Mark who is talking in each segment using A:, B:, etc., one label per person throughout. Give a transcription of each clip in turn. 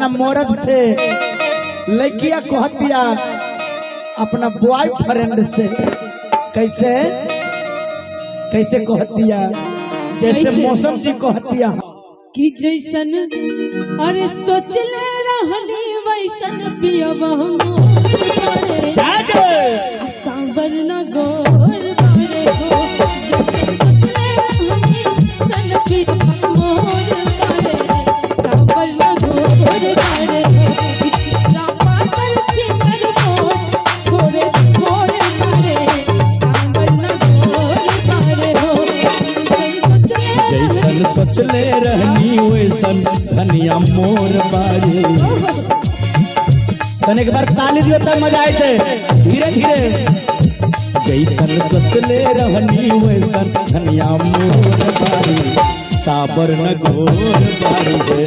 A: अपना मर्द से लड़किया कहतिया अपना बॉयफ्रेंड से कैसे कैसे कहतिया जैसे मौसम जी कहतिया
B: कि जैसन अरे सोच ले रहनी वैसन पियब सांबर न गोर बारे हो जैसन सोच ले रहनी वैसन पियब मोर बारे सांबर न गोर बारे हो रामा पर छितर मोर गोरे मोर बारे सांबर न गोर बारे हो
A: जैसन सोच ले रहनी वैसन धनिया मोर बारे। तने एक बार ताली दियो तब मजा आए थे धीरे धीरे। जैसन सोच ले रहनी वैसन धनिया मोर बारे साबर न गोर बारे।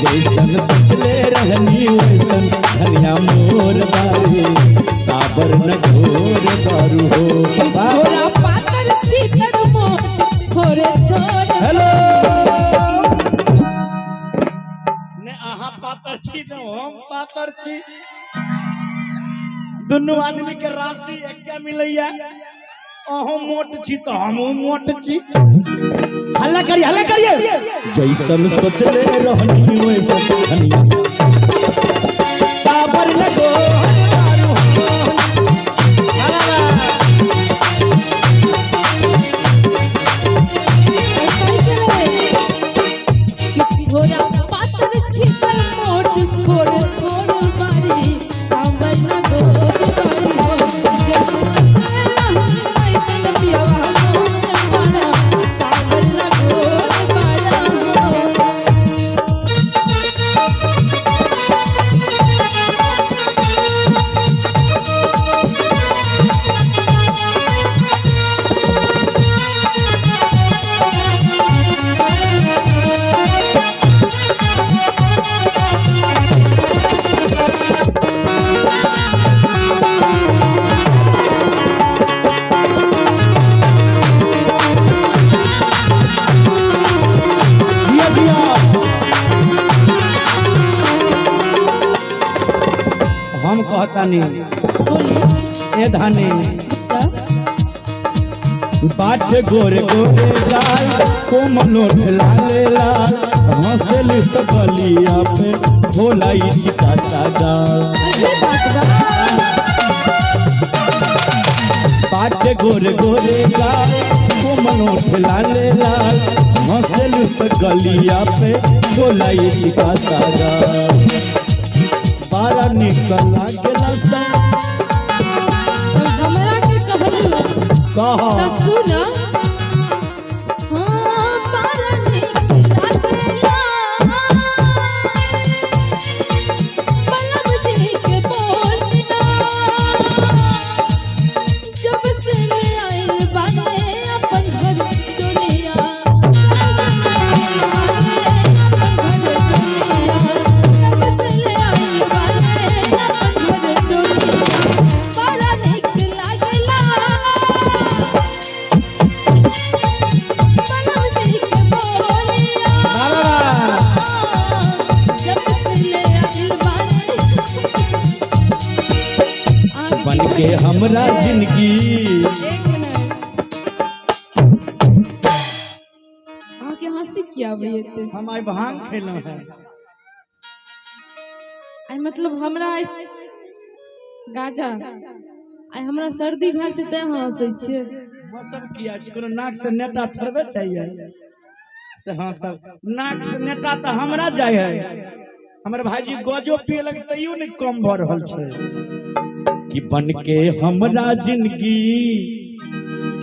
A: जैसन सोच ले रहनी वैसन धनिया मोर बारे साबर न गोर बारू हो
B: पातर छितर मोर थोड़े थोड़े
A: हेलो ने आहा पातर छी न हम पातर छी दोनों आदमी के राशि एके मिलैया अहो मोट छी तो हम मोट छी। हल्ला करिए जैसन सोच ले रहनी वैसन धनिया साबर लगो हम कहतानी ए धानी बाट गोरे गोरे लाल कोमल लाले लाल हंसेल तो गलिया पे भोलाई चिका सादा। बाट गोरे गोरे लाल कोमल लाले लाल हंसेल तो गलिया पे भोलाई चिका सादा। बारा निकल लागेला
B: हमरा के कहलू
A: कहा
B: त सुन हां बारा निकल लागेला बलम जी के बोलना जब से आइल बाटे अपन घर दुनिया
A: बन के हमरा जिंदगी
B: आके हंसी किया भैया
A: हम आई भांग खेलो है
B: आई मतलब हमरा गाजा आई हमरा सर्दी भेल छै तै हंसै छियै।
A: मौसम किया कोनो नाक से नेटा थरबे चाहिए से हाँ सब नाक से नेटा तो हमरा जाय है हमर भाईजी गजो पिए लग तैयो नहीं कम भ रहल छै। कि बन के हमरा जिंदगी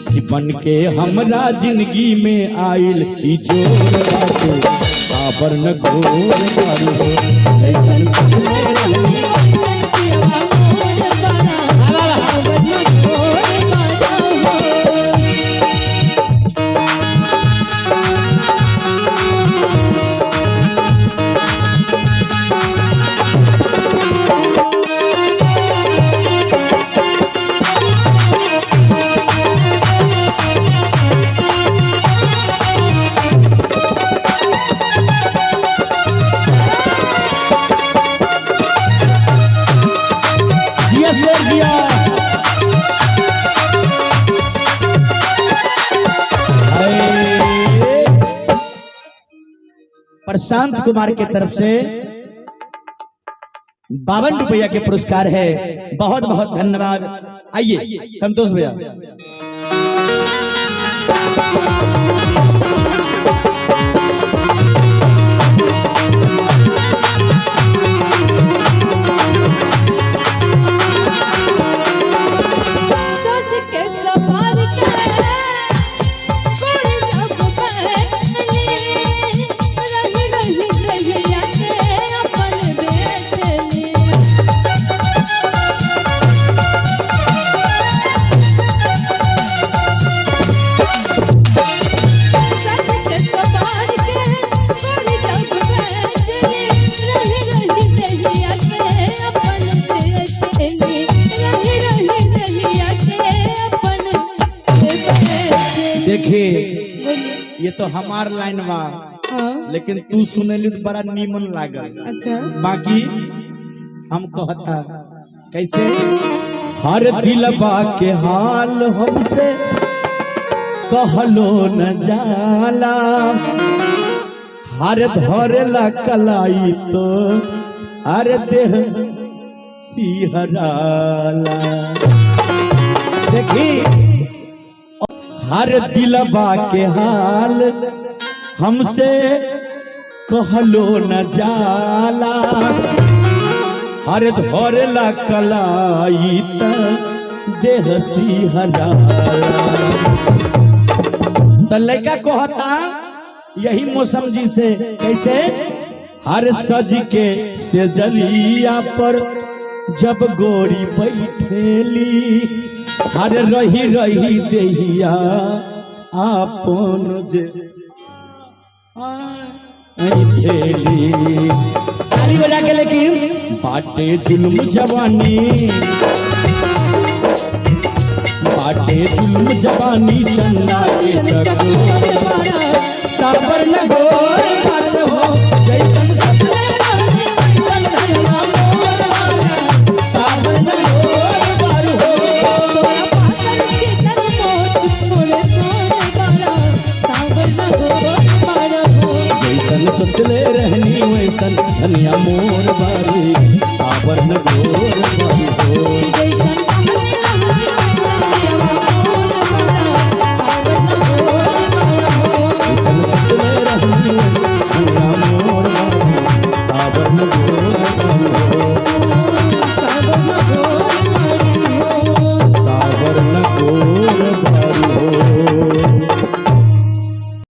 A: कि बन के हमरा जिंदगी में आइल ई जोर बाटे साबर न गोर बारू हो। जैसन सोचले रहनी वैसन पियबा मोर बारा साबर न गोर बारा हो। प्रशांत कुमार की तरफ से 52 रुपया के पुरस्कार है। बहुत बहुत धन्यवाद। आइए संतोष भैया। देखिए ये तो हमार लाइन बा, लेकिन तू सुनेली तो बड़ा नीमन लागल।
B: अच्छा
A: बाकी हम कहता कैसे, हर दिलबा के हाल हमसे कहलो न जाला, हर धरेला कलाई तो हर देह सिहराला। देखी हर दिलबा के हाल हमसे कहलो न जाला, हर धरेला कलाई त देह सिहराला। तो लड़का कहता यही मौसम जी से कैसे, हर सज के से जलिया पर जब गोरी बैठेली, हर रही रही देहिया आपन जे थेली। ताली बजा के लेकिन बाटे जुल्म जवानी, बाटे जुल्म जवानी चन्ना के चकोर साबर न गोर बात हो जैसन सपने वैसन धैया मोर वाला साबर न गोर बार हो।
B: तोरा पातर चितर मोट तोरे तोरे बारा सावर न गोर बार हो।
A: जैसन सोचले रहनी वैसन धनिया मोर बारी साबर न गोर बार हो।
B: जैसन कहले रहनी वैसन देवा मोर बारा सावर न गोर बार हो।
A: जैसन सोचले रहनी वैसन धनिया मोर बारी साबर न